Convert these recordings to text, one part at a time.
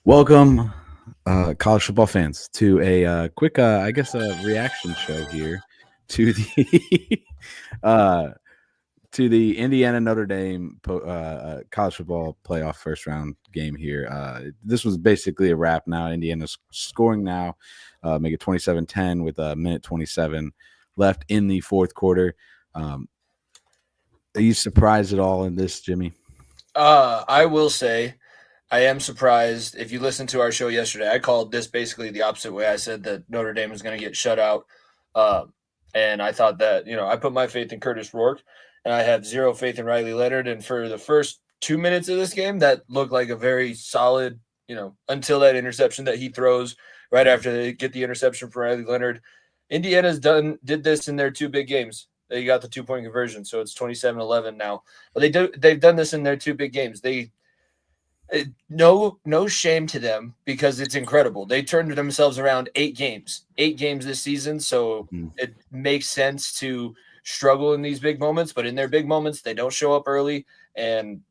Welcome, college football fans, to a quick, reaction show here to the uh, to the Indiana Notre Dame college football playoff first round game here. This was basically a wrap now. Indiana's scoring now, make it 27-10 with a minute 27 left in the fourth quarter. Are you surprised at all in this, Jimmy? I will say I am surprised. If you listened to our show yesterday, I called this basically the opposite way. I said that Notre Dame was going to get shut out. And I thought that, I put my faith in Curtis Rourke and I have zero faith in Riley Leonard. And for the first 2 minutes of this game, that looked like a very solid, until that interception that he throws right after they get the interception from Riley Leonard. Indiana's did this in their two big games. They got the 2-point conversion, so it's 27-11 now. But they've done this in their two big games. No shame to them because it's incredible. They turned themselves around 8 games this season. So it makes sense to struggle in these big moments, but in their big moments, they don't show up early and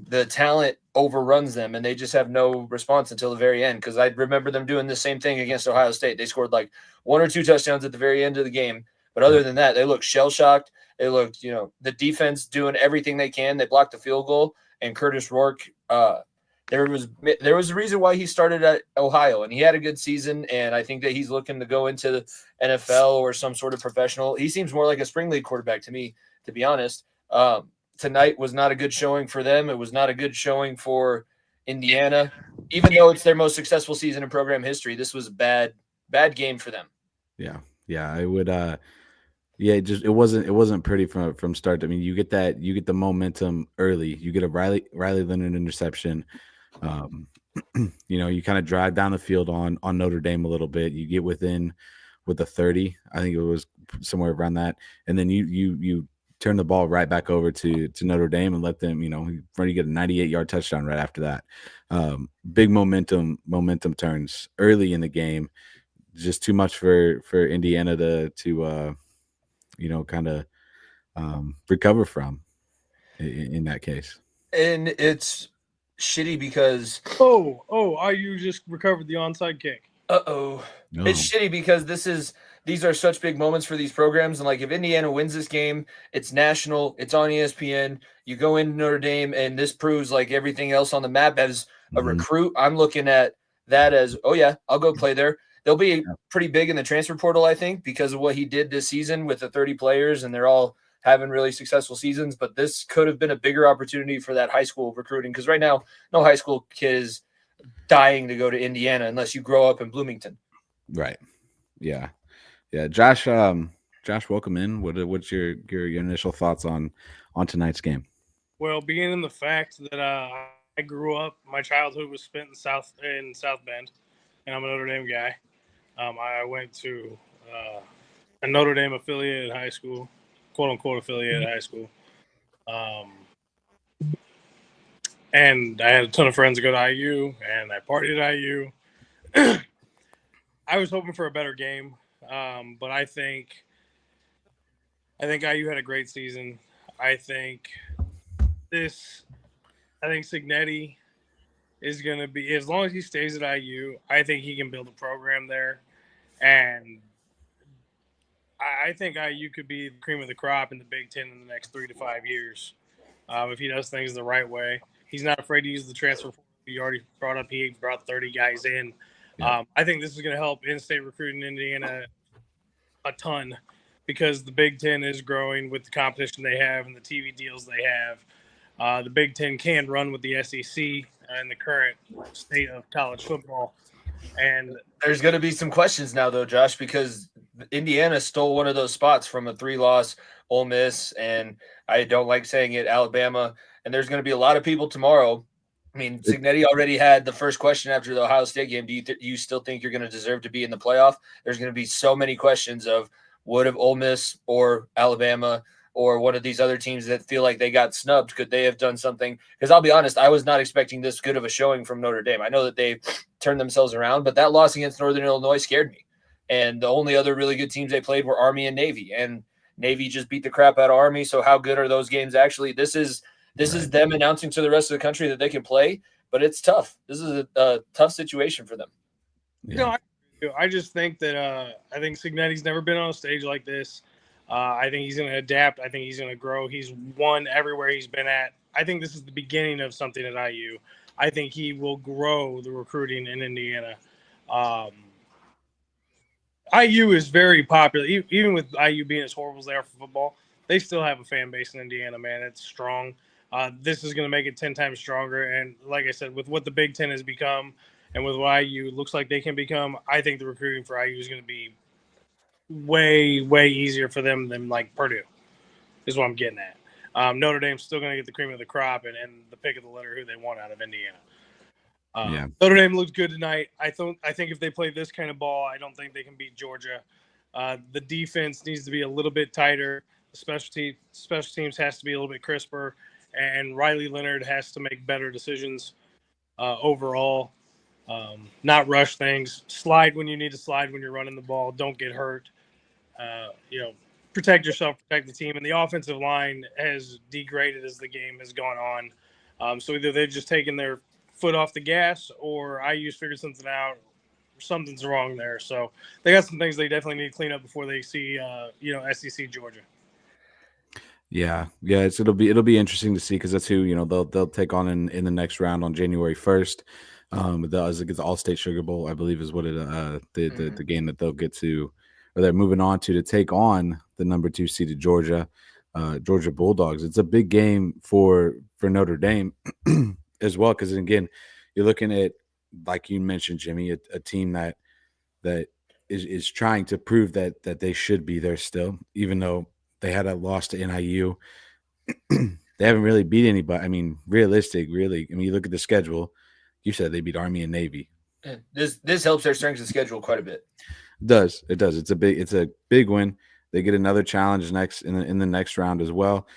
the talent overruns them and they just have no response until the very end. Cause I remember them doing the same thing against Ohio State. They scored like 1 or 2 touchdowns at the very end of the game. But other than that, they looked shell shocked. They looked, the defense doing everything they can. They blocked the field goal and Curtis Rourke, there was a reason why he started at Ohio, and he had a good season. And I think that he's looking to go into the NFL or some sort of professional. He seems more like a spring league quarterback to me, to be honest. Tonight was not a good showing for them. It was not a good showing for Indiana, even though it's their most successful season in program history. This was a bad game for them. Yeah, I would. It wasn't pretty from start. I mean, you get the momentum early. You get a Riley Leonard interception. You kind of drive down the field on Notre Dame a little bit. You get within with the 30. I think it was somewhere around that, and then you turn the ball right back over to Notre Dame and let them. You get a 98-yard touchdown right after that. Big momentum turns early in the game. Just too much for Indiana to kind of recover from in that case. And it's shitty because IU just recovered the onside kick. No. It's shitty because these are such big moments for these programs. And like if Indiana wins this game, it's national, it's on ESPN. You go into Notre Dame, and this proves like everything else on the map as a recruit. I'm looking at that as, oh yeah, I'll go play there. They'll be pretty big in the transfer portal, I think, because of what he did this season with the 30 players, and they're all having really successful seasons. But this could have been a bigger opportunity for that high school recruiting, because right now, no high school kid is dying to go to Indiana unless you grow up in Bloomington. Right. Yeah. Josh, welcome in. What's your initial thoughts on tonight's game? Well, beginning in the fact that I grew up, my childhood was spent in South Bend, and I'm a Notre Dame guy. I went to a Notre Dame affiliated high school, quote unquote affiliated high school. And I had a ton of friends that go to IU, and I partied at IU. I was hoping for a better game, but I think IU had a great season. I think Signetti is going to be, as long as he stays at IU, I think he can build a program there. And I think IU could be the cream of the crop in the Big Ten in the next 3 to 5 years if he does things the right way. He's not afraid to use the transfer portal. He already brought up he brought 30 guys in. Yeah. I think this is going to help in-state recruiting in Indiana a ton because the Big Ten is growing with the competition they have and the TV deals they have. The Big Ten can run with the SEC in the current state of college football. And there's going to be some questions now, though, Josh, because Indiana stole one of those spots from a 3-loss Ole Miss, and I don't like saying it, Alabama. And there's going to be a lot of people tomorrow. I mean, Signetti already had the first question after the Ohio State game. Do you still think you're going to deserve to be in the playoff? There's going to be so many questions of would have Ole Miss or Alabama or one of these other teams that feel like they got snubbed, could they have done something? Because I'll be honest, I was not expecting this good of a showing from Notre Dame. I know that they turned themselves around, but that loss against Northern Illinois scared me. And the only other really good teams they played were Army and Navy, and Navy just beat the crap out of Army. So how good are those games actually? This is them announcing to the rest of the country that they can play. but it's tough. This is a tough situation for them. No, I just think that I think Signetti's never been on a stage like this. I think he's going to adapt. I think he's going to grow. He's won everywhere he's been at. I think this is the beginning of something at IU. I think he will grow the recruiting in Indiana. IU is very popular, even with IU being as horrible as they are for football. They still have a fan base in Indiana, man. It's strong. This is going to make it 10 times stronger. And like I said, with what the Big Ten has become and with what IU looks like they can become, I think the recruiting for IU is going to be way, way easier for them than like Purdue, is what I'm getting at. Notre Dame's still going to get the cream of the crop and the pick of the litter who they want out of Indiana. Notre Dame looked good tonight. I think if they play this kind of ball, I don't think they can beat Georgia. The defense needs to be a little bit tighter. The special teams has to be a little bit crisper, and Riley Leonard has to make better decisions overall. Not rush things. Slide when you need to slide when you're running the ball. Don't get hurt. Protect yourself, protect the team. And the offensive line has degraded as the game has gone on. So either they've just taken their foot off the gas or IU's figured something out. Something's wrong there. So they got some things they definitely need to clean up before they see, SEC Georgia. Yeah. It'll be interesting to see because that's who they'll take on in the next round on January 1st. Against the All-State Sugar Bowl, I believe is what the game that they'll get to, or they're moving on to take on the number 2 seeded Georgia Bulldogs. It's a big game for Notre Dame as well because again, you're looking at, like you mentioned, Jimmy, a team that is trying to prove that they should be there still, even though they had a loss to NIU. They haven't really beat anybody. I mean, you look at the schedule. You said they beat Army and Navy. This helps their strength of schedule quite a bit. It does. It's a big win. They get another challenge in the next round as well.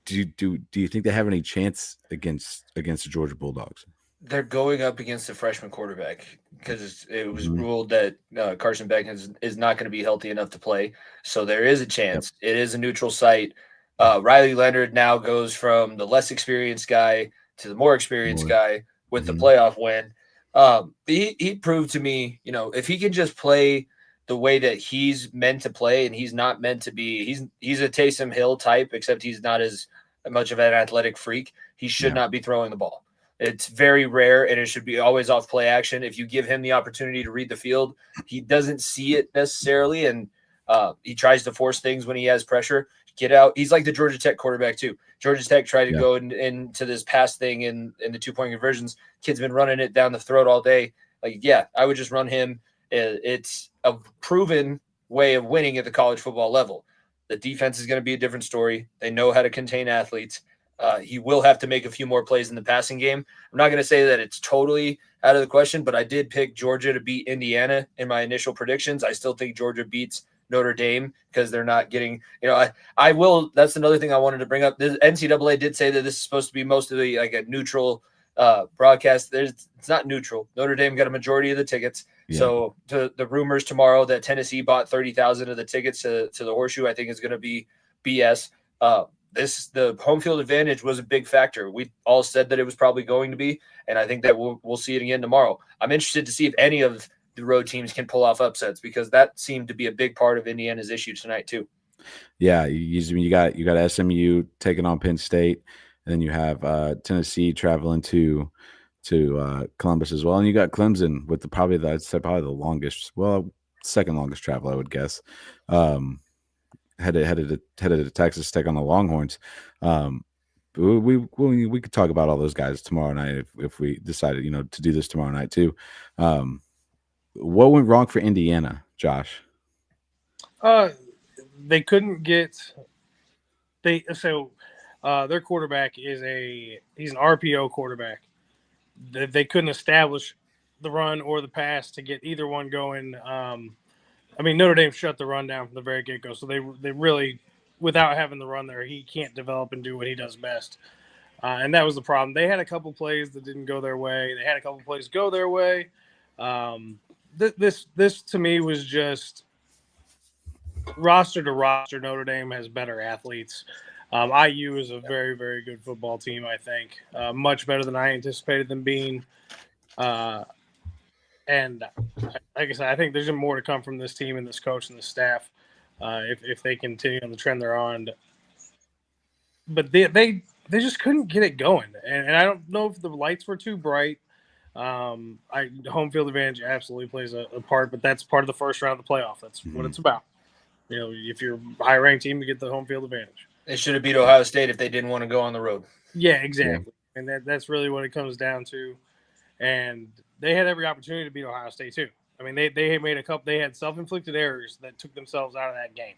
Do you think they have any chance against the Georgia Bulldogs? They're going up against a freshman quarterback because it was ruled that Carson Beck is not going to be healthy enough to play. So there is a chance. Yep. It is a neutral site. Riley Leonard now goes from the less experienced guy to the more experienced guy with the playoff win. He proved to me, if he can just play the way that he's meant to play, and he's not meant to be, he's a Taysom Hill type, except he's not as much of an athletic freak. He should not be throwing the ball. It's very rare, and it should be always off play action. If you give him the opportunity to read the field, he doesn't see it necessarily, and he tries to force things when he has pressure. Get out. He's like the Georgia Tech quarterback too. Georgia Tech tried to go into this pass thing in the 2-point conversions. Kid's been running it down the throat all day. I would just run him. It's a proven way of winning at the college football level. The defense is going to be a different story. They know how to contain athletes. He will have to make a few more plays in the passing game. I'm not going to say that it's totally out of the question, but I did pick Georgia to beat Indiana in my initial predictions. I still think Georgia beats Notre Dame because they're not getting, I will. That's another thing I wanted to bring up. The NCAA did say that this is supposed to be mostly like a neutral broadcast. It's not neutral. Notre Dame got a majority of the tickets. Yeah. So the rumors tomorrow that Tennessee bought 30,000 of the tickets to the Horseshoe, I think is going to be BS. The home field advantage was a big factor. We all said that it was probably going to be, and I think that we'll see it again tomorrow. I'm interested to see if any of the road teams can pull off upsets because that seemed to be a big part of Indiana's issue tonight too. Yeah, you got SMU taking on Penn State, and then you have Tennessee traveling to Columbus as well, and you got Clemson with probably the second longest travel, I would guess. Headed to Texas, take on the Longhorns. We could talk about all those guys tomorrow night if we decided to do this tomorrow night too. What went wrong for Indiana, Josh? They couldn't get their quarterback he's an RPO quarterback. They couldn't establish the run or the pass to get either one going. Notre Dame shut the run down from the very get-go, so they really, without having the run there, he can't develop and do what he does best. And that was the problem. They had a couple plays that didn't go their way. They had a couple plays go their way. This to me was just roster to roster. Notre Dame has better athletes. IU is a very, very good football team, I think. Much better than I anticipated them being. And like I said, I think there's more to come from this team and this coach and this staff if they continue on the trend they're on. But they just couldn't get it going, and I don't know if the lights were too bright. Home field advantage absolutely plays a part, but that's part of the first round of the playoff. That's what it's about. If you're a high ranked team, you get the home field advantage. They should have beat Ohio State if they didn't want to go on the road. Yeah, exactly. Yeah. And that's really what it comes down to. And they had every opportunity to beat Ohio State too. I mean, they had made they had self-inflicted errors that took themselves out of that game.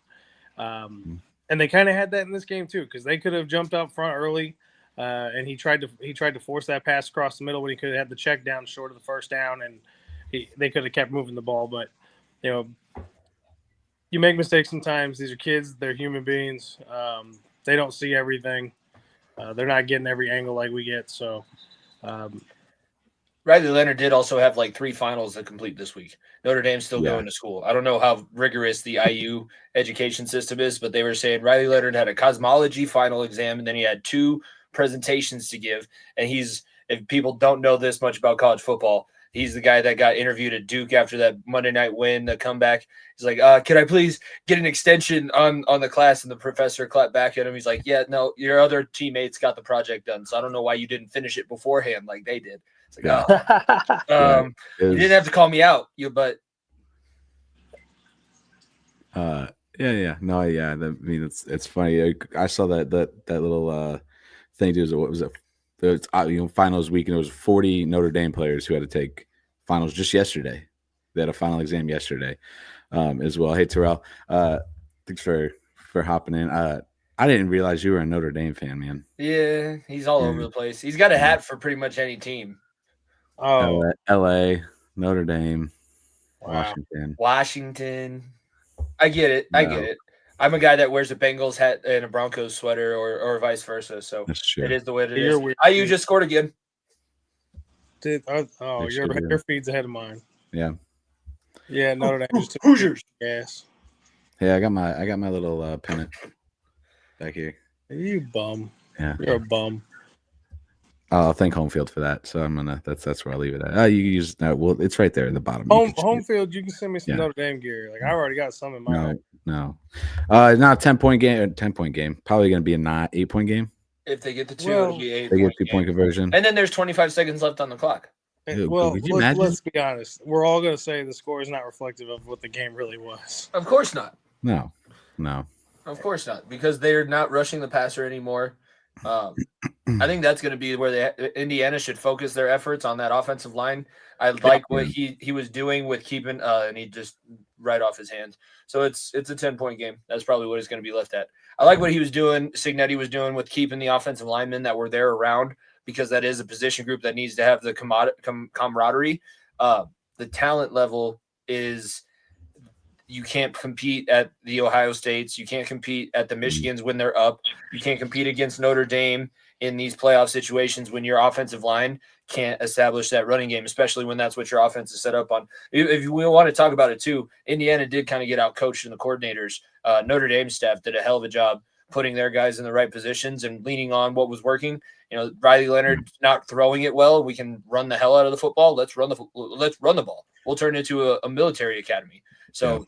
And they kind of had that in this game too, because they could have jumped up front early, and he tried to force that pass across the middle when he could have had the check down short of the first down, and they could have kept moving the ball. But you make mistakes sometimes. These are kids; they're human beings. They don't see everything. They're not getting every angle like we get. So. Riley Leonard did also have like 3 finals to complete this week. Notre Dame's still going to school. I don't know how rigorous the IU education system is, but they were saying Riley Leonard had a cosmology final exam, and then he had 2 presentations to give. And if people don't know this much about college football, he's the guy that got interviewed at Duke after that Monday night win, the comeback. He's like, can I please get an extension on the class? And the professor clapped back at him. He's like, yeah, no, your other teammates got the project done, so I don't know why you didn't finish it beforehand like they did. It's like, you didn't have to call me out, but I mean, it's funny. I saw that little thing too. What was it? It was, finals week, and it was 40 Notre Dame players who had to take finals just yesterday. They had a final exam yesterday, as well. Hey Terrell, thanks for hopping in. I didn't realize you were a Notre Dame fan, man. Yeah, he's all over the place. He's got a hat for pretty much any team. Oh, LA, Notre Dame, wow. Washington. I get it. I get it. I'm a guy that wears a Bengals hat and a Broncos sweater, or vice versa. So it is the way it is. IU just scored again. Your feed's ahead of mine. Yeah. Yeah, Notre Dame just took Hoosiers. Yes. Yeah, I got my little pennant back here. You bum. Yeah. You're a bum. I'll thank home field for that. So I'm gonna. That's where I'll leave it at. You can use no. Well, it's right there in the bottom. Home field. You can send me some Notre Dame gear. Like I already got some in my. No. Not a 10-point game. 10-point game. Probably gonna be a 8-point game. If they get the 2, it'll be 8. They get 2-point conversion. And then there's 25 seconds left on the clock. Well, let's be honest. We're all gonna say the score is not reflective of what the game really was. Of course not. No. Of course not, because they're not rushing the passer anymore. I think that's going to be where Indiana should focus their efforts on that offensive line. I like what he was doing with keeping, and he just right off his hands. So it's a 10-point game. That's probably what it's going to be left at. I like what he was doing. Signetti was doing with keeping the offensive linemen that were there around, because that is a position group that needs to have the camaraderie. The talent level is. You can't compete at the Ohio States. You can't compete at the Michigans when they're up. You can't compete against Notre Dame in these playoff situations when your offensive line can't establish that running game, especially when that's what your offense is set up on. If we want to talk about it too, Indiana did kind of get out coached in the coordinators. Notre Dame staff did a hell of a job putting their guys in the right positions and leaning on what was working. Riley Leonard not throwing it well. We can run the hell out of the football. Let's run the ball. We'll turn it into a military academy. So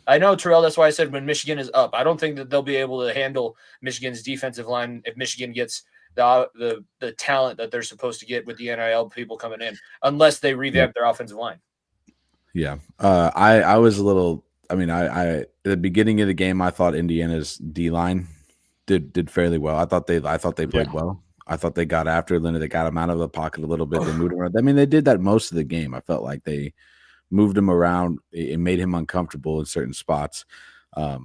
I know, Terrell, that's why I said when Michigan is up, I don't think that they'll be able to handle Michigan's defensive line if Michigan gets the talent that they're supposed to get with the NIL people coming in, unless they revamp their offensive line. Yeah. I was a little – I mean, I at the beginning of the game, I thought Indiana's D-line did fairly well. I thought they played well. I thought they got after Leonard. They got him out of the pocket a little bit. They moved him around. I mean, they did that most of the game. I felt like they – moved him around. It made him uncomfortable in certain spots. Compared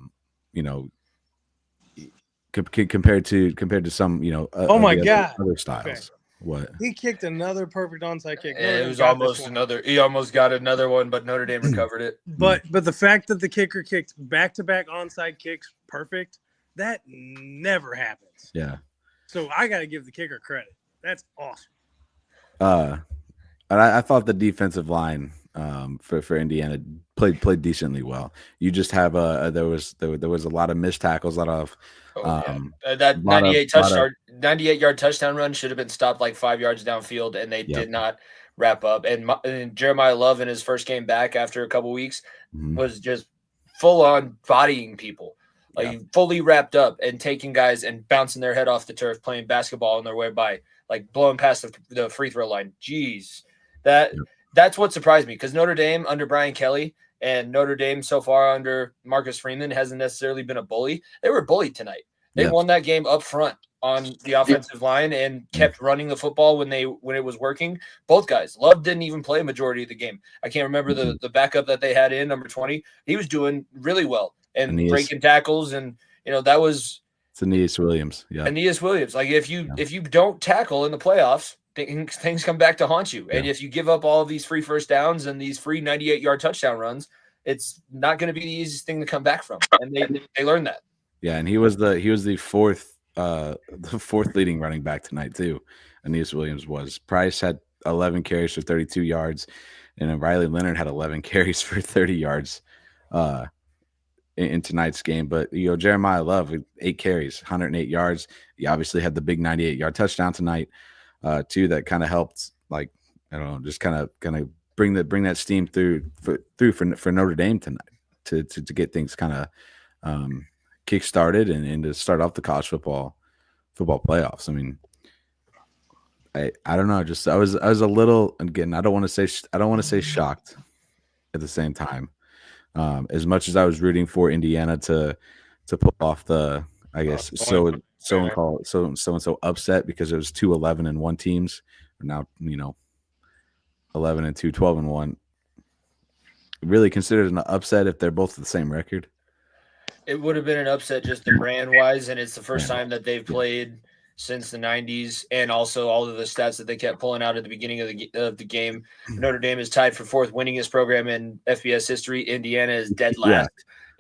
to some, oh my God, other styles. Okay. What? He kicked another perfect onside kick. It was almost another. He almost got another one, but Notre Dame recovered it. But the fact that the kicker kicked back-to-back onside kicks perfect, that never happens. Yeah. So I got to give the kicker credit. That's awesome. And I thought the defensive line for Indiana played decently well. You just have there was a lot of missed tackles, a lot of that lot of 98 yard touchdown run should have been stopped like 5 yards downfield, and they did not wrap up. And Jeremiah Love in his first game back after a couple weeks was just full on bodying people, like fully wrapped up and taking guys and bouncing their head off the turf, playing basketball on their way by, like blowing past the free throw line. Jeez, that's what surprised me, because Notre Dame under Brian Kelly and Notre Dame so far under Marcus Freeman hasn't necessarily been a bully. They were bullied tonight. They won that game up front on the offensive line and kept running the football when it was working. Both guys. Love didn't even play a majority of the game. I can't remember the backup that they had in, number 20. He was doing really well and breaking tackles, and that was Aeneas Williams. Yeah. Aeneas Williams. Like if you don't tackle in the playoffs, things come back to haunt you. And if you give up all of these free first downs and these free 98-yard touchdown runs, it's not going to be the easiest thing to come back from. And they learned that. Yeah, and he was the fourth leading running back tonight too. Aeneas Williams was. Price had 11 carries for 32 yards, and then Riley Leonard had 11 carries for 30 yards in tonight's game. But Jeremiah Love, 8 carries, 108 yards. He obviously had the big 98-yard touchdown tonight too. That kind of helped, like, I don't know, just kind of bring that steam through for Notre Dame tonight to get things kind of kick started and to start off the college football playoffs. I mean, I don't know. Just I was a little, again, I don't want to say shocked at the same time. As much as I was rooting for Indiana to pull off the, I guess, so and so upset, because it was 2 11-1 teams, now 11-2, 12-1. Really considered an upset if they're both the same record. It would have been an upset just the brand wise, and it's the first time that they've played since the 90s, and also all of the stats that they kept pulling out at the beginning of the game. Notre Dame is tied for 4th winningest program in FBS history. Indiana is dead last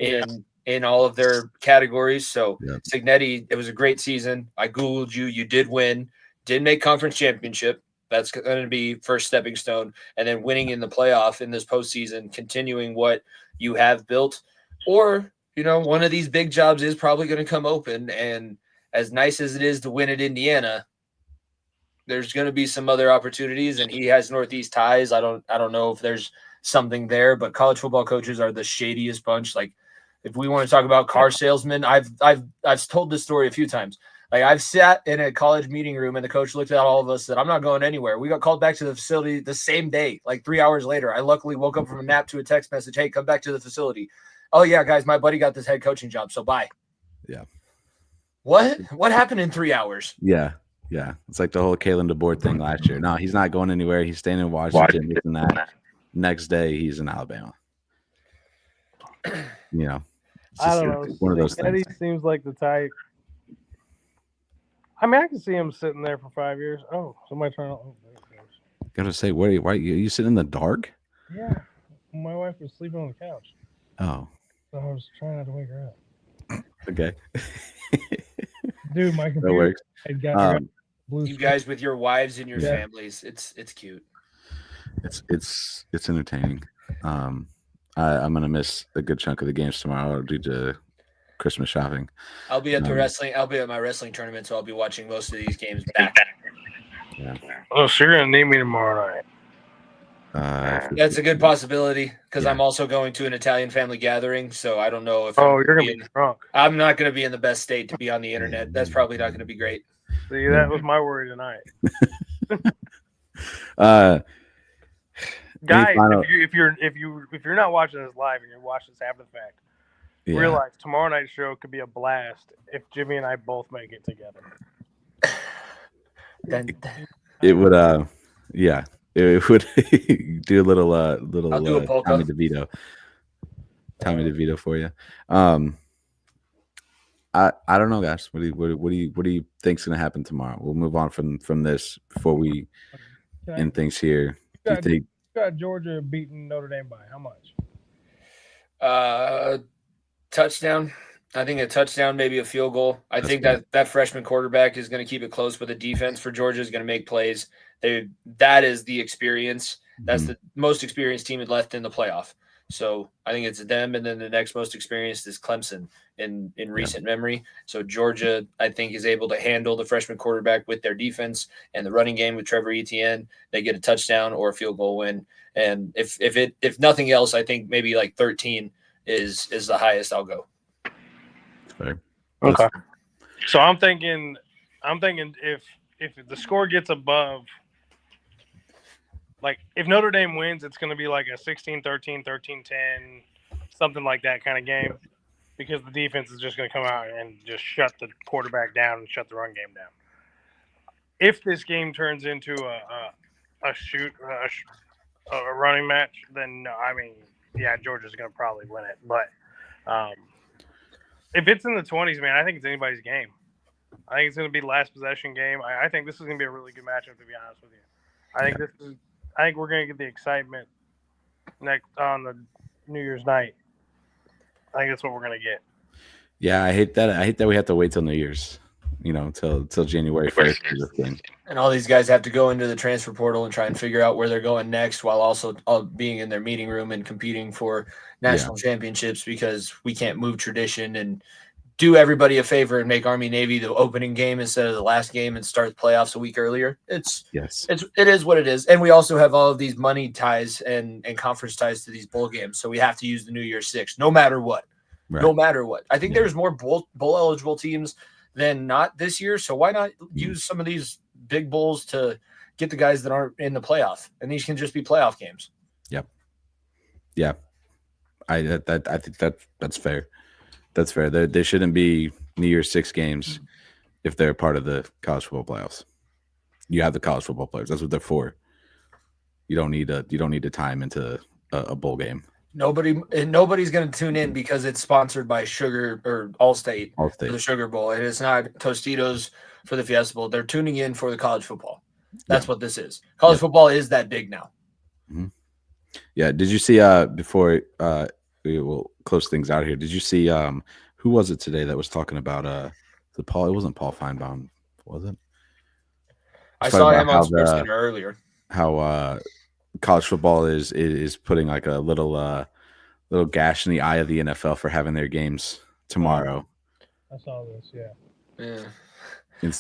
in all of their categories. So Signetti, it was a great season. I Googled you. You did win. Did make conference championship. That's going to be first stepping stone. And then winning in the playoff in this postseason, continuing what you have built. Or one of these big jobs is probably going to come open, and as nice as it is to win at Indiana, there's going to be some other opportunities, and he has Northeast ties. I don't know if there's something there, but college football coaches are the shadiest bunch. Like, if we want to talk about car salesmen, I've told this story a few times. Like, I've sat in a college meeting room and the coach looked at all of us, said, "I'm not going anywhere." We got called back to the facility the same day, like 3 hours later. I luckily woke up from a nap to a text message, "Hey, come back to the facility." "Oh yeah, guys, my buddy got this head coaching job, so bye." Yeah. What happened in 3 hours? Yeah. It's like the whole Kalen DeBoer thing last year. No, he's not going anywhere. He's staying in Washington. This and that. Next day, he's in Alabama. I don't know. One of those things. Eddie seems like the type. I mean, I can see him sitting there for 5 years. Oh, somebody trying to. Oh, there it goes. Gotta say, why are you sitting in the dark? Yeah, my wife was sleeping on the couch. Oh. So I was trying not to wake her up. Okay. Dude, my computer. That works. You guys with your wives and your families, it's cute. It's entertaining. I'm gonna miss a good chunk of the games tomorrow due to Christmas shopping. I'll be at my wrestling tournament, so I'll be watching most of these games back. Yeah. Oh, so you're gonna need me tomorrow night. That's a good possibility, because I'm also going to an Italian family gathering, so I don't know if you're gonna be drunk. I'm not going to be in the best state to be on the internet. That's probably not going to be great. See, that was my worry tonight. Guys, if you're not watching this live and you're watching this after the fact, realize tomorrow night's show could be a blast if Jimmy and I both make it together. It would It would do a little I'll do a polka. Tommy DeVito for you. I don't know, guys. What do you think's gonna happen tomorrow? We'll move on from this before we end things here. Do you think you got Georgia beating Notre Dame by how much? Touchdown. I think a touchdown, maybe a field goal. I think that freshman quarterback is going to keep it close, but the defense for Georgia is going to make plays. That is the experience. That's the most experienced team left in the playoff. So I think it's them, and then the next most experienced is Clemson in recent memory. So Georgia, I think, is able to handle the freshman quarterback with their defense and the running game with Trevor Etienne. They get a touchdown or a field goal win, and if nothing else, I think maybe like 13 is the highest I'll go. Fair. Okay. So I'm thinking if the score gets above, like if Notre Dame wins, it's going to be like a 16-13, 13-10, something like that kind of game, because the defense is just going to come out and just shut the quarterback down and shut the run game down. If this game turns into a running match, then no, I mean, yeah, Georgia's going to probably win it. But if it's in the 20s, man, I think it's anybody's game. I think it's going to be last possession game. I think this is going to be a really good matchup, to be honest with you. I think we're going to get the excitement next on the New Year's night. I think that's what we're going to get. Yeah, I hate that we have to wait till New Year's, till January 1st for this game. And all these guys have to go into the transfer portal and try and figure out where they're going next, while also being in their meeting room and competing for national championships, because we can't move tradition and do everybody a favor and make Army-Navy the opening game instead of the last game and start the playoffs a week earlier. It is what it is. And we also have all of these money ties and conference ties to these bowl games. So we have to use the New Year's Six, no matter what. Right. No matter what. I think there's more bowl eligible teams than not this year. So why not use some of these big bowls to get the guys that aren't in the playoff? And these can just be playoff games. Yep. Yeah. I think that's fair. That's fair. There shouldn't be New Year's Six games if they're part of the college football playoffs. You have the college football players. That's what they're for. You don't need to time into a bowl game. Nobody's going to tune in because it's sponsored by Sugar or Allstate for the Sugar Bowl, and it's not Tostitos for the Fiesta Bowl. They're tuning in for the college football. That's what this is. College football is that big now. Mm-hmm. Yeah. Did you see before we will close things out here? Did you see who was it today that was talking about Paul? It wasn't Paul Feinbaum, was it? I saw him on SportsCenter earlier. How college football is putting like a little gash in the eye of the NFL for having their games tomorrow. I saw this, yeah.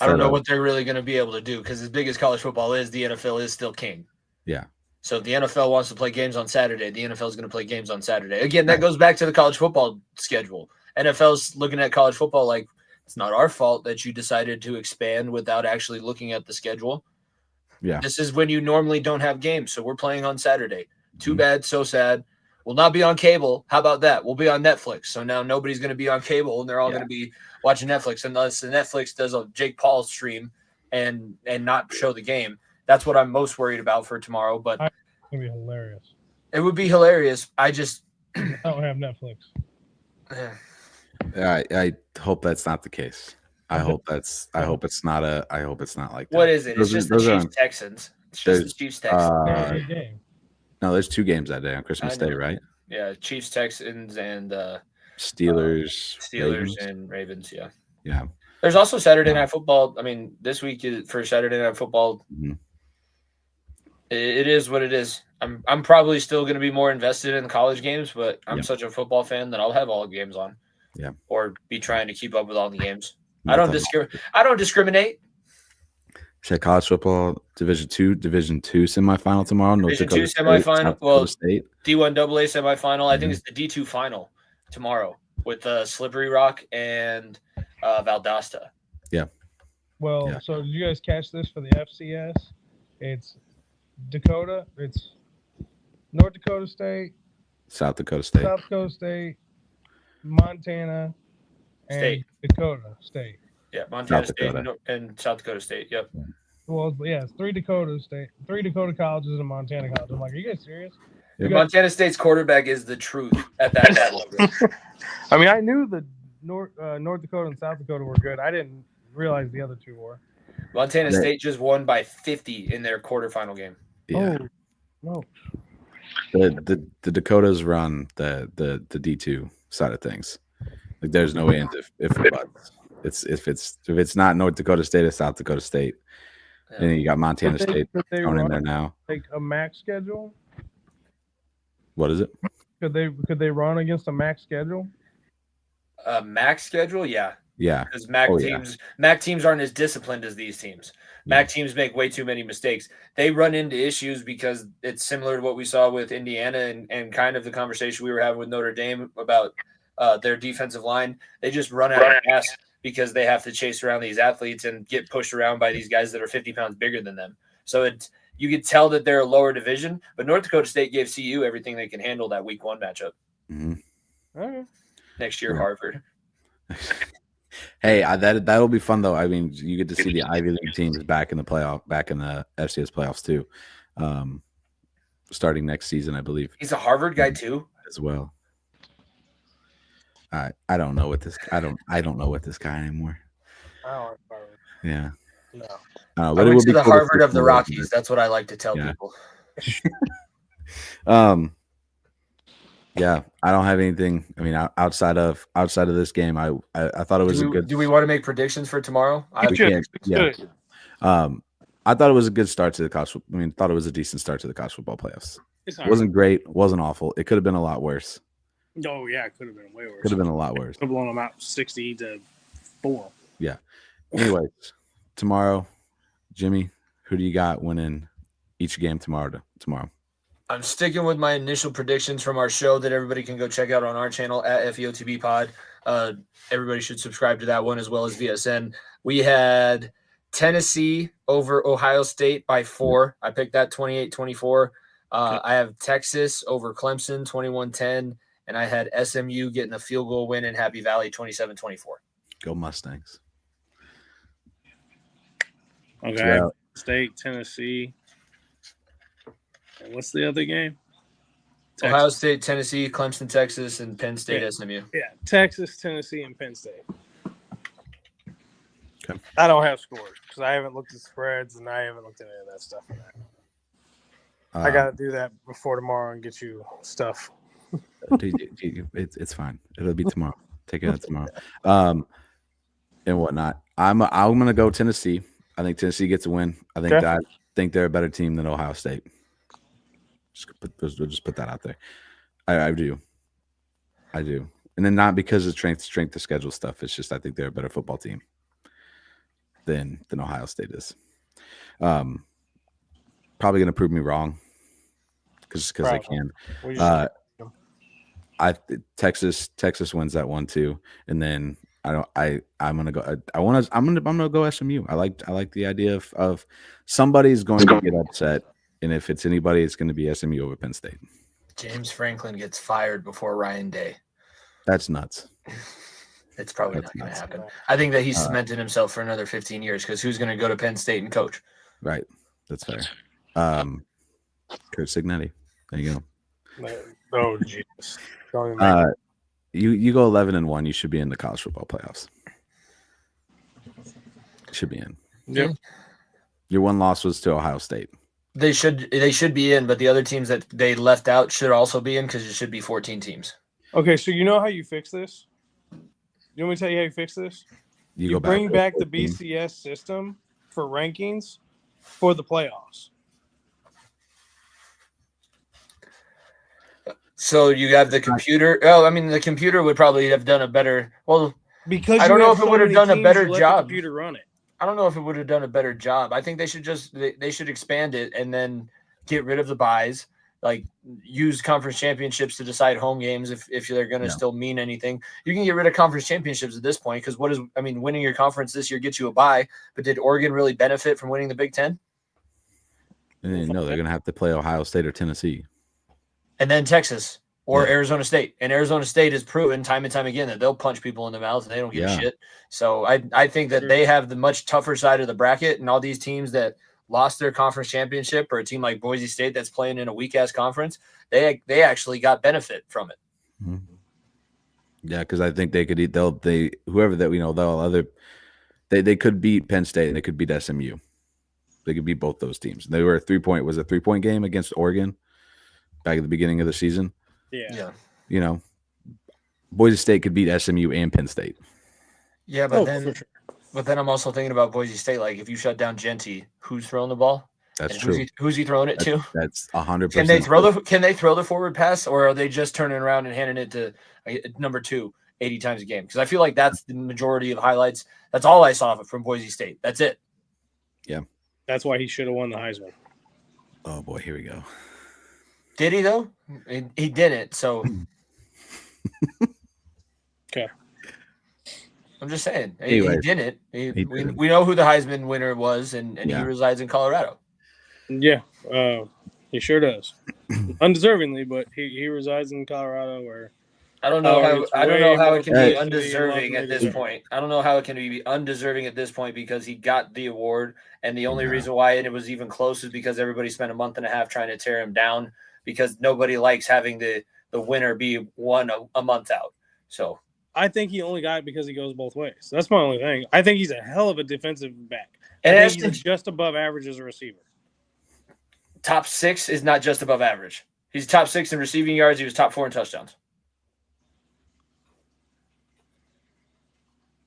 I don't know what they're really going to be able to do, because as big as college football is, the NFL is still king. Yeah. So if the NFL wants to play games on Saturday, the NFL is going to play games on Saturday. Again, that goes back to the college football schedule. NFL's looking at college football like, it's not our fault that you decided to expand without actually looking at the schedule. Yeah. This is when you normally don't have games, so we're playing on Saturday. Too bad, so sad. We'll not be on cable. How about that? We'll be on Netflix. So now nobody's going to be on cable, and they're all going to be watching Netflix, unless the Netflix does a Jake Paul stream and not show the game. That's what I'm most worried about for tomorrow. But it's going to be hilarious. It would be hilarious. I just I don't have Netflix. I hope that's not the case. I hope it's not like that. What is it? It's just the Chiefs Texans. It's just the Chiefs Texans. No, there's two games that day on Christmas Day, right? Yeah, Chiefs Texans and Steelers and Ravens. Yeah. Yeah. There's also Saturday Night Football. I mean, this week for Saturday Night Football, it is what it is. I'm probably still going to be more invested in college games, but I'm such a football fan that I'll have all the games on. Yeah. Or be trying to keep up with all the games. I don't discriminate. Said college football Division II semifinal tomorrow. Division II semifinal. Well, D1AA semifinal. I think it's the D2 final tomorrow with Slippery Rock and Valdosta. Yeah. Well, so did you guys catch this for the FCS? It's Dakota. It's North Dakota State, South Dakota State, Montana, and State. Dakota State. Yeah, Montana State and South Dakota State. Yep. Well, yeah, it's three Dakota colleges and Montana College. I'm like, are you guys serious? Montana State's quarterback is the truth at that level. I mean, I knew the North Dakota and South Dakota were good. I didn't realize the other two were. Montana State just won by 50 in their quarterfinal game. Yeah. Oh, no. The Dakotas run the D2 side of things. Like, there's no way if or buts. If it's not North Dakota State, it's South Dakota State. And then you got Montana State thrown in there now. Like a MAC schedule? What is it? Could they run against a MAC schedule? Max schedule, yeah. Yeah. Because MAC teams aren't as disciplined as these teams. MAC teams make way too many mistakes. They run into issues because it's similar to what we saw with Indiana and kind of the conversation we were having with Notre Dame about their defensive line. They just run out of gas because they have to chase around these athletes and get pushed around by these guys that are 50 pounds bigger than them. So you could tell that they're a lower division, but North Dakota State gave CU everything they can handle that week 1 matchup. Mm-hmm. Okay. Next year, Harvard. Hey, that'll be fun though. I mean, you get to see the Ivy League teams back in the FCS playoffs too, starting next season, I believe. He's a Harvard guy too, as well. I don't know what this. I don't know what this guy anymore. I don't like Harvard. Yeah. No. But it would be the cool Harvard of the Rockies. That's what I like to tell people. Yeah, I don't have anything. I mean, outside of this game, I thought it was a good. Do we want to make predictions for tomorrow? Yeah. I thought it was a good start to the college. I mean, thought it was a decent start to the college football playoffs. It wasn't great, wasn't awful. It could have been a lot worse. Oh yeah, it could have been way worse. Could have been a lot worse. Could have blown them out 60-4. Yeah. Anyways, tomorrow, Jimmy, who do you got winning each game tomorrow? I'm sticking with my initial predictions from our show that everybody can go check out on our channel at FEOTB Pod. Everybody should subscribe to that one as well as VSN. We had Tennessee over Ohio State by 4. I picked that 28-24. I have Texas over Clemson 21-10, and I had SMU getting a field goal win in Happy Valley 27-24. Go Mustangs. Okay. State, Tennessee. And what's the other game? Texas. Ohio State, Tennessee, Clemson, Texas, and Penn State, SMU. Yeah, Texas, Tennessee, and Penn State. Okay. I don't have scores because I haven't looked at spreads and I haven't looked at any of that stuff. I got to do that before tomorrow and get you stuff. It's fine. It'll be tomorrow. Take it out tomorrow. And whatnot. I'm gonna go Tennessee. I think Tennessee gets a win. I think they're a better team than Ohio State. Just put that out there. I do. And then not because of strength of schedule stuff. It's just I think they're a better football team than Ohio State is. Probably gonna prove me wrong because they can. Texas wins that one too, and then I'm gonna go SMU. I like the idea of somebody's going to get upset. And if it's anybody, it's going to be SMU over Penn State. James Franklin gets fired before Ryan Day. That's nuts. It's probably not going to happen. I think that he's cemented himself for another 15 years because who's going to go to Penn State and coach? Right. That's fair. Coach Signetti. There you go. Oh, Jesus. You go 11-1. You should be in the college football playoffs. Should be in. Yep. Your one loss was to Ohio State. They should be in, but the other teams that they left out should also be in because it should be 14 teams. Okay, so you know how you fix this? You want me to tell you how you fix this? You bring back the BCS system for rankings for the playoffs. So you have the computer. Oh, I mean, the computer would probably have done a better. Well, because I don't know if it would have done a better job. The computer run it. I don't know if it would have done a better job. I think they should expand it and then get rid of the buys, like use conference championships to decide home games if they're going to still mean anything. You can get rid of conference championships at this point because winning your conference this year gets you a bye, but did Oregon really benefit from winning the Big Ten? No, they're going to have to play Ohio State or Tennessee. And then Texas or Arizona State. And Arizona State has proven time and time again that they'll punch people in the mouth and they don't give a shit. So I think that they have the much tougher side of the bracket, and all these teams that lost their conference championship, or a team like Boise State that's playing in a weak-ass conference, they actually got benefit from it. Mm-hmm. Yeah, because I think they could they could beat Penn State and they could beat SMU. They could beat both those teams. They were a 3-point game against Oregon back at the beginning of the season. Yeah. You know, Boise State could beat SMU and Penn State. Yeah, but then I'm also thinking about Boise State. Like, if you shut down Genty, who's throwing the ball? That's And true. Who's he throwing it to? That's 100%. Can they throw the forward pass, or are they just turning around and handing it to number 2 80 times a game? Because I feel like that's the majority of highlights. That's all I saw from Boise State. That's it. Yeah. That's why he should have won the Heisman. Oh boy, here we go. Did he though? He didn't. So okay. I'm just saying. Anyways, he didn't. didn't. We know who the Heisman winner was, and he resides in Colorado. Yeah, he sure does. Undeservingly, but he resides in Colorado, where I don't know how it can be undeserving at this point. I don't know how it can be undeserving at this point because he got the award, and the only reason why it was even close is because everybody spent a month and a half trying to tear him down because nobody likes having the winner be one a month out. So I think he only got it because he goes both ways. That's my only thing. I think he's a hell of a defensive back. And I think he's just above average as a receiver. Top 6 is not just above average. He's top 6 in receiving yards. He was top 4 in touchdowns.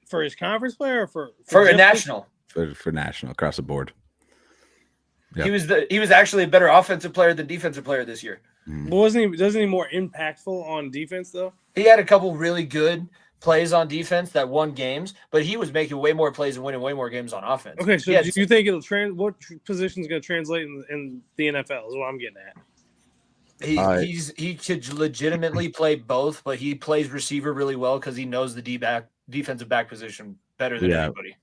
For his conference player or for a national? For national across the board. Yep. He was actually a better offensive player than defensive player this year. But wasn't he more impactful on defense though? He had a couple really good plays on defense that won games, but he was making way more plays and winning way more games on offense. Okay, so do you think what position is going to translate in the NFL is what I'm getting at. He could legitimately play both, but he plays receiver really well because he knows the defensive back position better than anybody.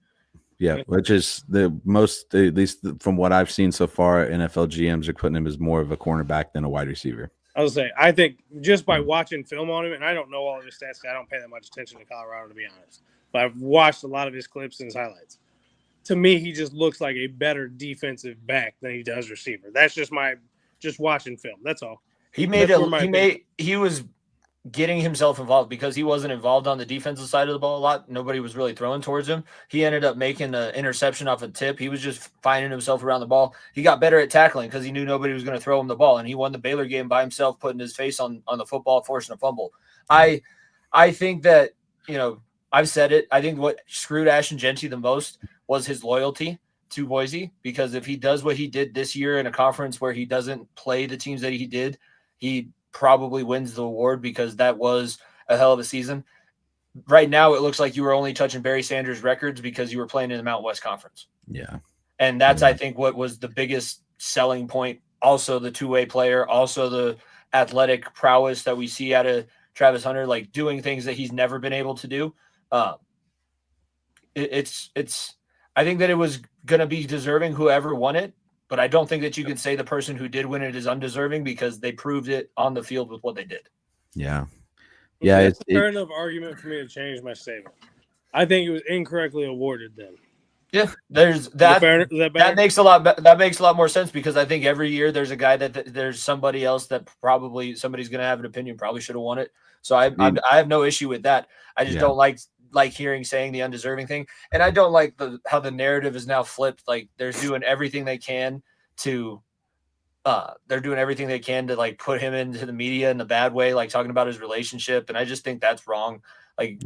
Yeah, which is the most, at least from what I've seen so far, NFL GMs are putting him as more of a cornerback than a wide receiver. I was saying, I think just by watching film on him, and I don't know all of his stats, I don't pay that much attention to Colorado, to be honest. But I've watched a lot of his clips and his highlights. To me, he just looks like a better defensive back than he does receiver. That's just watching film. That's all. He was getting himself involved because he wasn't involved on the defensive side of the ball a lot. Nobody was really throwing towards him. He ended up making an interception off a tip. He was just finding himself around the ball. He got better at tackling because he knew nobody was going to throw him the ball, and he won the Baylor game by himself, putting his face on the football, forcing a fumble. I think that, I've said it. I think what screwed Ashton Jeanty the most was his loyalty to Boise, because if he does what he did this year in a conference where he doesn't play the teams that he did, he probably wins the award because that was a hell of a season. Right now, it looks like you were only touching Barry Sanders' records because you were playing in the Mountain West Conference. Yeah. And that's, I think, what was the biggest selling point. Also, the two-way player, also the athletic prowess that we see out of Travis Hunter, like doing things that he's never been able to do. I think that it was going to be deserving whoever won it. But I don't think that you can say the person who did win it is undeserving because they proved it on the field with what they did. Yeah. Yeah. It's a fair enough argument for me to change my statement. I think it was incorrectly awarded then. Yeah, there's that. That makes a lot more sense because I think every year there's a guy there's somebody else that probably somebody's going to have an opinion, probably should have won it. So I have no issue with that. I just don't like saying the undeserving thing. And I don't like how the narrative is now flipped. Like they're doing everything they can to like put him into the media in a bad way, like talking about his relationship. And I just think that's wrong. Like,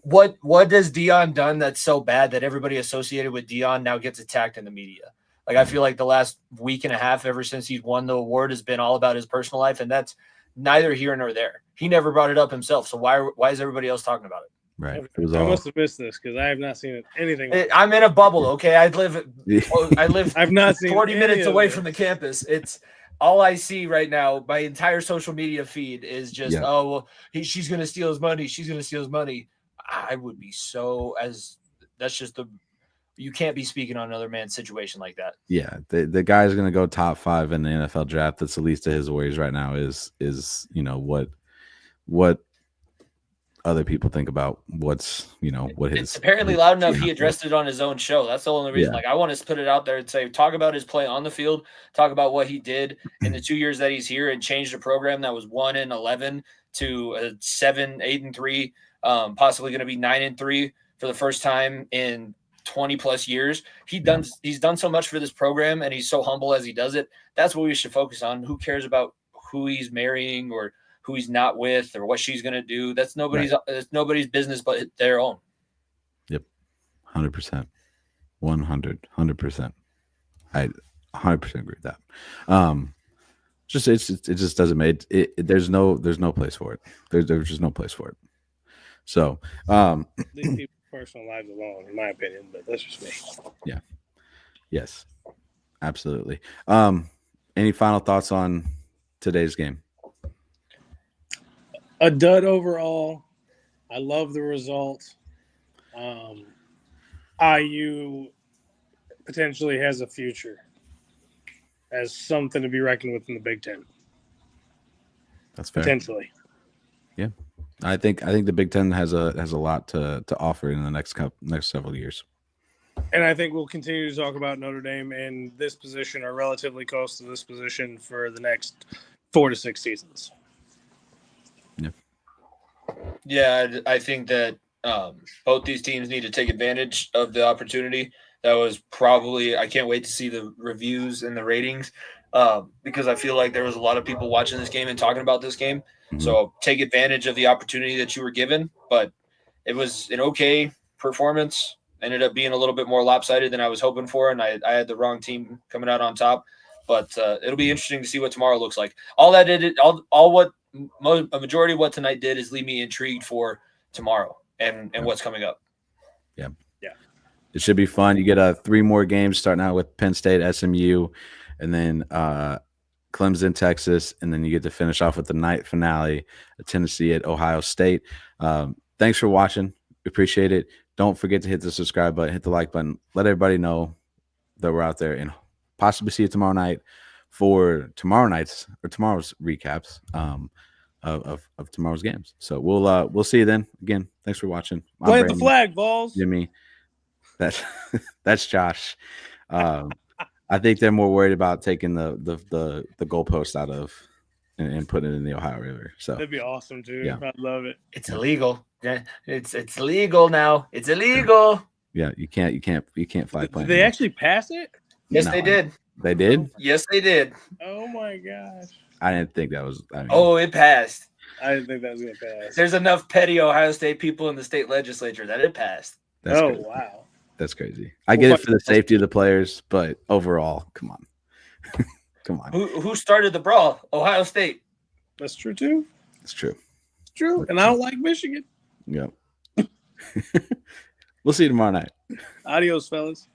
what does Deion done that's so bad that everybody associated with Deion now gets attacked in the media? Like, I feel like the last week and a half, ever since he's won the award, has been all about his personal life. And that's neither here nor there. He never brought it up himself. So why is everybody else talking about it? Right. I must have missed this because I have not seen anything. I'm in a bubble. Okay. I live I've not seen 40 minutes away from the campus. It's all I see right now. My entire social media feed is just, she's going to steal his money. She's going to steal his money. I would be you can't be speaking on another man's situation like that. Yeah. The guy's going to go top 5 in the NFL draft. That's the least of his worries right now is what other people think about what his. It's apparently loud enough. He addressed it on his own show. That's the only reason. Like, I want to put it out there and say, talk about his play on the field, talk about what he did in the 2 years that he's here and changed a program that was 1-11 to 7-8-3, possibly going to be 9-3 for the first time in 20 plus years. He's done so much for this program, and he's so humble as he does it. That's what we should focus on. Who cares about who he's marrying or who he's not with or what she's going to do? That's nobody's business but their own. Yep. 100%. 100%. 100% agree with that. Just it just doesn't make it. There's no place for it. There's just no place for it. So Leave people's personal lives alone, in my opinion. But that's just me. Yeah. Yes. Absolutely. Any final thoughts on today's game? A dud overall. I love the result. IU potentially has a future as something to be reckoned with in the Big Ten. That's fair. Potentially. Yeah. I think the Big Ten has a lot to offer in the next several years. And I think we'll continue to talk about Notre Dame in this position or relatively close to this position for the next 4 to 6 seasons. Yeah. Yeah, I think that both these teams need to take advantage of the opportunity. That was probably – I can't wait to see the reviews and the ratings because I feel like there was a lot of people watching this game and talking about this game. Mm-hmm. So take advantage of the opportunity that you were given. But it was an okay performance. Ended up being a little bit more lopsided than I was hoping for, and I had the wrong team coming out on top. But it'll be interesting to see what tomorrow looks like. All that did – a majority of what tonight did is leave me intrigued for tomorrow and what's coming up. Yeah. It should be fun. You get 3 more games starting out with Penn State, SMU, and then Clemson, Texas, and then you get to finish off with the night finale, Tennessee at Ohio State. Thanks for watching. Appreciate it. Don't forget to hit the subscribe button, hit the like button. Let everybody know that we're out there and possibly see you tomorrow night for tomorrow's recaps of tomorrow's games. So we'll see you then. Again, thanks for watching. Plant the flag, Vols. Jimmy. That's Josh. I think they're more worried about taking the goalpost out of and putting it in the Ohio River. So that'd be awesome, dude. Yeah. I'd love it. It's illegal. It's illegal now. It's illegal. Yeah, you can't flag plant. Did they actually pass it? Yes, they did. They did? Yes, they did. Oh my gosh. I didn't think that was. It passed. I didn't think that was gonna pass. There's enough petty Ohio State people in the state legislature that it passed. That's crazy. Wow. That's crazy. I get it for the safety of the players, but overall, come on. Come on. Who started the brawl? Ohio State. That's true too. It's true. It's true. And I don't like Michigan. Yep. We'll see you tomorrow night. Adios, fellas.